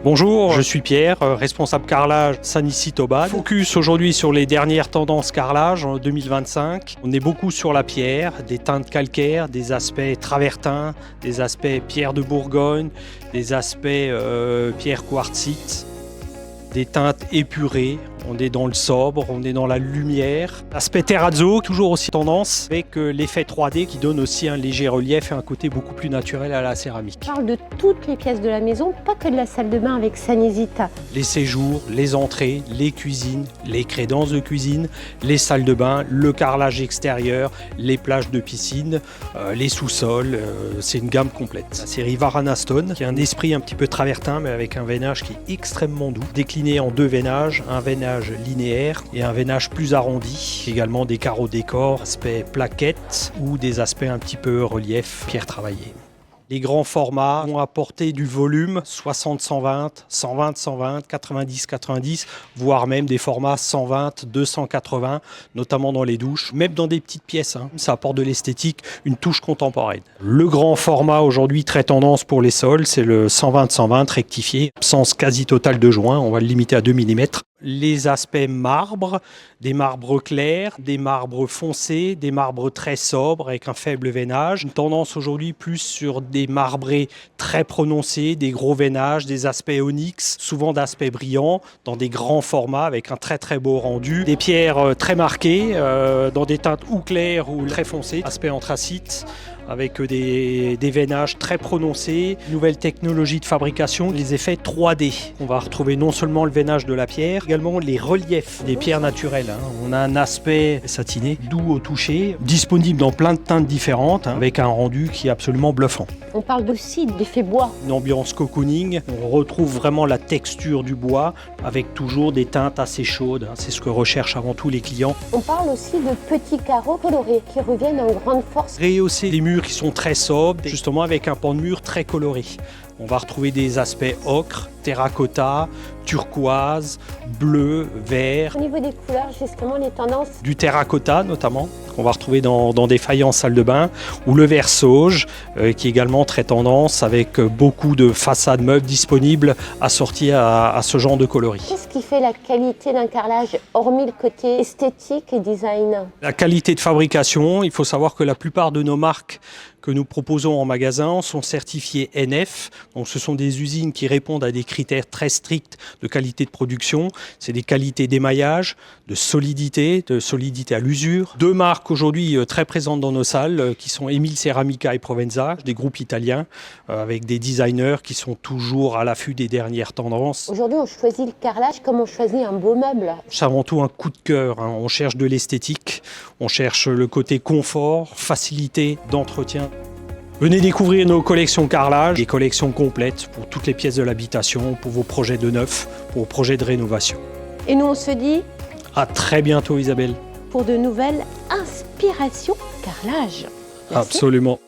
Bonjour, je suis Pierre, responsable carrelage Sanissi-Tobad. Focus aujourd'hui sur les dernières tendances carrelage en 2025. On est beaucoup sur la pierre, des teintes calcaires, des aspects travertins, des aspects pierre de Bourgogne, des aspects pierre quartzite, des teintes épurées. On est dans le sobre, on est dans la lumière. L'aspect terrazzo, toujours aussi tendance, avec l'effet 3D qui donne aussi un léger relief et un côté beaucoup plus naturel à la céramique. On parle de toutes les pièces de la maison, pas que de la salle de bain avec Sanisita. Les séjours, les entrées, les cuisines, les crédences de cuisine, les salles de bain, le carrelage extérieur, les plages de piscine, les sous-sols, c'est une gamme complète. La série Varana Stone, qui a un esprit un petit peu travertin, mais avec un veinage qui est extrêmement doux, décliné en deux veinages, un veinage linéaire et un veinage plus arrondi, également des carreaux décors, aspect plaquettes ou des aspects un petit peu relief, pierre travaillée. Les grands formats vont apporter du volume 60-120, 120-120, 90-90, voire même des formats 120, 280, notamment dans les douches, même dans des petites pièces. Ça apporte de l'esthétique, une touche contemporaine. Le grand format aujourd'hui très tendance pour les sols, c'est le 120-120 rectifié, absence quasi totale de joints, on va le limiter à 2 mm. Les aspects marbre, des marbres clairs, des marbres foncés, des marbres très sobres avec un faible veinage. Une tendance aujourd'hui plus sur des marbrés très prononcés, des gros veinages, des aspects onyx, souvent d'aspects brillants, dans des grands formats avec un très très beau rendu. Des pierres très marquées, dans des teintes ou claires ou très foncées, aspect anthracite, avec des veinages très prononcés. Nouvelle technologie de fabrication, les effets 3D. On va retrouver non seulement le veinage de la pierre, également les reliefs des pierres naturelles. On a un aspect satiné, doux au toucher, disponible dans plein de teintes différentes, avec un rendu qui est absolument bluffant. On parle aussi d'effet bois. Une ambiance cocooning, on retrouve vraiment la texture du bois, avec toujours des teintes assez chaudes. C'est ce que recherchent avant tout les clients. On parle aussi de petits carreaux colorés qui reviennent en grande force. Rehausser des murs qui sont très sobres, justement avec un pan de mur très coloré. On va retrouver des aspects ocre, terracotta, turquoise, bleu, vert. Au niveau des couleurs, justement, les tendances. Du terracotta notamment, qu'on va retrouver dans des faïences salle de bain, ou le vert sauge, qui est également très tendance, avec beaucoup de façades meubles disponibles assorties à ce genre de coloris. Qu'est-ce qui fait la qualité d'un carrelage, hormis le côté esthétique et design? La qualité de fabrication, il faut savoir que la plupart de nos marques que nous proposons en magasin sont certifiées NF. Donc ce sont des usines qui répondent à des critères très stricts de qualité de production. C'est des qualités d'émaillage, de solidité à l'usure. Deux marques aujourd'hui très présentes dans nos salles qui sont Emil Ceramica et Provenza, des groupes italiens avec des designers qui sont toujours à l'affût des dernières tendances. Aujourd'hui, on choisit le carrelage comme on choisit un beau meuble. C'est avant tout un coup de cœur. On cherche de l'esthétique, on cherche le côté confort, facilité d'entretien. Venez découvrir nos collections carrelage, des collections complètes pour toutes les pièces de l'habitation, pour vos projets de neuf, pour vos projets de rénovation. Et nous, on se dit À très bientôt Isabelle. pour de nouvelles inspirations carrelage. Merci. Absolument.